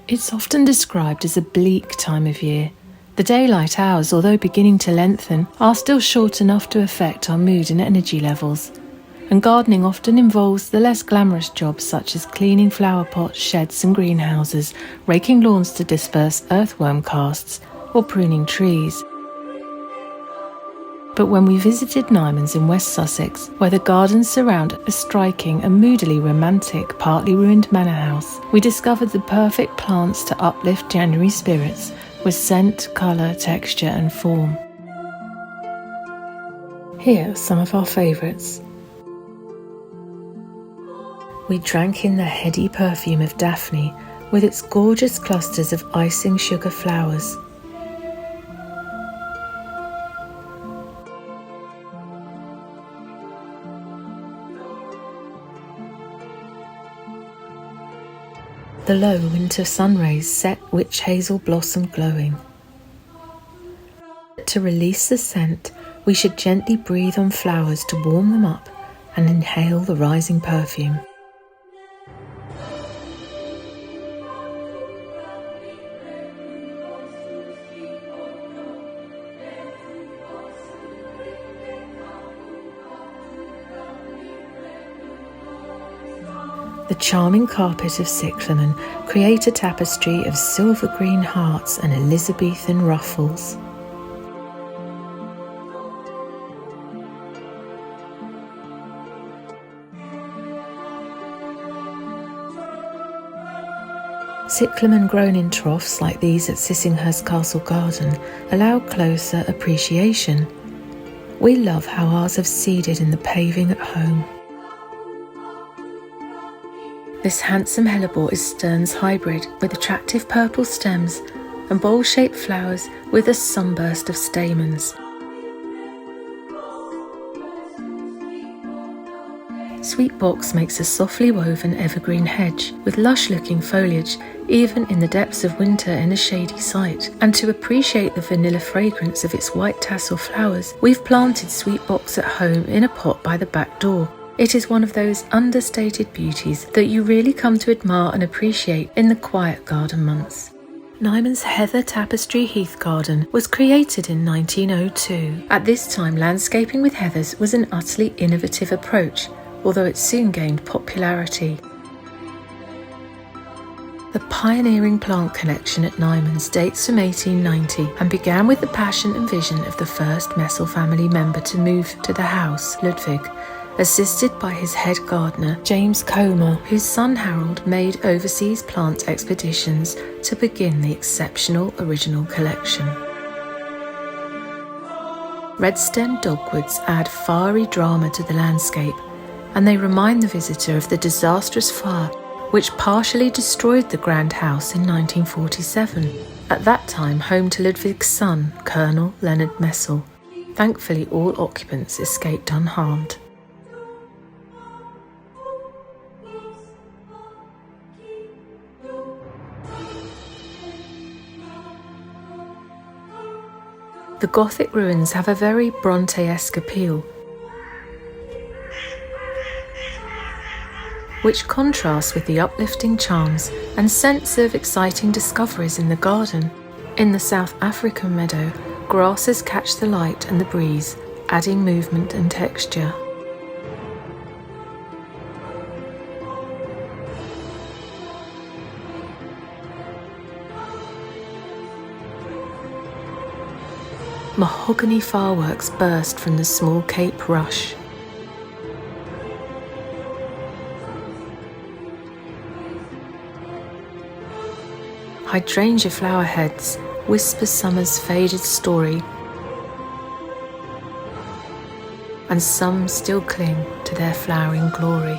It's often described as a bleak time of year. The daylight hours, although beginning to lengthen, are still short enough to affect our mood and energy levels. And gardening often involves the less glamorous jobs such as cleaning flower pots, sheds and greenhouses, raking lawns to disperse earthworm casts, or pruning trees. But when we visited Nymans in West Sussex, where the gardens surround a striking and moodily romantic, partly ruined manor house, we discovered the perfect plants to uplift January spirits with scent, colour, texture and form. Here are some of our favourites. We drank in the heady perfume of Daphne with its gorgeous clusters of icing sugar flowers. The low winter sun rays set witch hazel blossom glowing. To release the scent, we should gently breathe on flowers to warm them up and inhale the rising perfume. The charming carpet of cyclamen create a tapestry of silver green hearts and Elizabethan ruffles. Cyclamen grown in troughs like these at Sissinghurst Castle Garden allow closer appreciation. We love how ours have seeded in the paving at home. This handsome hellebore is Stearns hybrid with attractive purple stems and bowl-shaped flowers with a sunburst of stamens. Sweetbox makes a softly woven evergreen hedge with lush-looking foliage even in the depths of winter in a shady site. And to appreciate the vanilla fragrance of its white tassel flowers, we've planted Sweetbox at home in a pot by the back door. It is one of those understated beauties that you really come to admire and appreciate in the quiet garden months. Nymans Heather Tapestry Heath Garden was created in 1902. At this time, landscaping with heathers was an utterly innovative approach, although it soon gained popularity. The pioneering plant collection at Nymans dates from 1890 and began with the passion and vision of the first Messel family member to move to the house, Ludwig, assisted by his head gardener, James Comer, whose son Harold made overseas plant expeditions to begin the exceptional original collection. Red-stemmed dogwoods add fiery drama to the landscape, and they remind the visitor of the disastrous fire which partially destroyed the grand house in 1947, at that time home to Ludwig's son, Colonel Leonard Messel. Thankfully, all occupants escaped unharmed. The Gothic ruins have a very Bronte-esque appeal, which contrasts with the uplifting charms and sense of exciting discoveries in the garden. In the South African meadow, grasses catch the light and the breeze, adding movement and texture. Mahogany fireworks burst from the small Cape Rush. Hydrangea flower heads whisper summer's faded story, and some still cling to their flowering glory.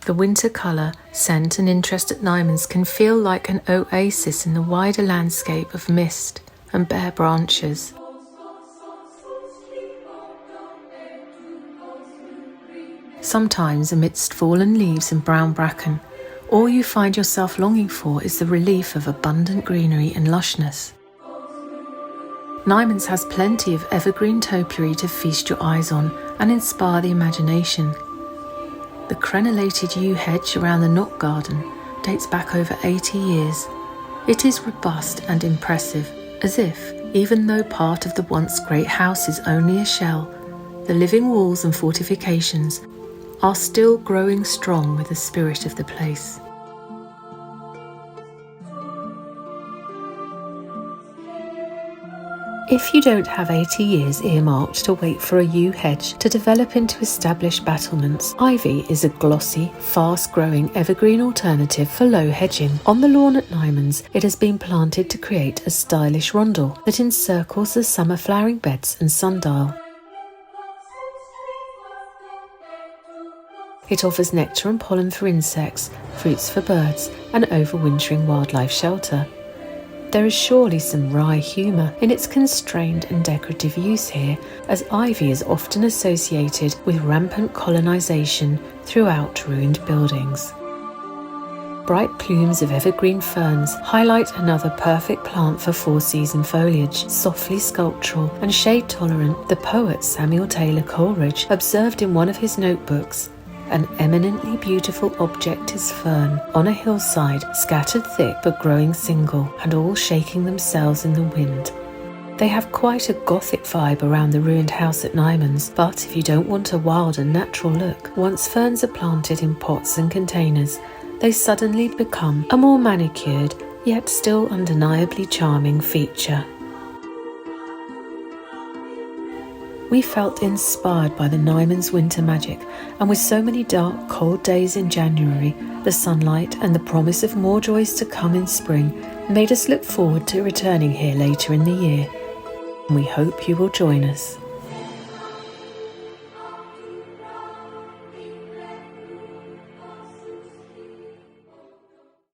The winter colour, scent and interest at Nymans can feel like an oasis in the wider landscape of mist and bare branches. Sometimes, amidst fallen leaves and brown bracken, all you find yourself longing for is the relief of abundant greenery and lushness. Nymans has plenty of evergreen topiary to feast your eyes on and inspire the imagination. The crenellated yew hedge around the Nymans Garden dates back over 80 years. It is robust and impressive, as if, even though part of the once great house is only a shell, the living walls and fortifications are still growing strong with the spirit of the place. If you don't have 80 years earmarked to wait for a yew hedge to develop into established battlements, ivy is a glossy, fast-growing evergreen alternative for low hedging. On the lawn at Nymans, it has been planted to create a stylish rondel that encircles the summer flowering beds and sundial. It offers nectar and pollen for insects, fruits for birds, and overwintering wildlife shelter. There is surely some wry humour in its constrained and decorative use here, as ivy is often associated with rampant colonisation throughout ruined buildings. Bright plumes of evergreen ferns highlight another perfect plant for four-season foliage. Softly sculptural and shade-tolerant, the poet Samuel Taylor Coleridge observed in one of his notebooks, "An eminently beautiful object is fern, on a hillside, scattered thick but growing single, and all shaking themselves in the wind." They have quite a gothic vibe around the ruined house at Nymans, but if you don't want a wild and natural look, once ferns are planted in pots and containers, they suddenly become a more manicured, yet still undeniably charming feature. We felt inspired by the Nymans winter magic, and with so many dark, cold days in January, the sunlight and the promise of more joys to come in spring made us look forward to returning here later in the year. We hope you will join us.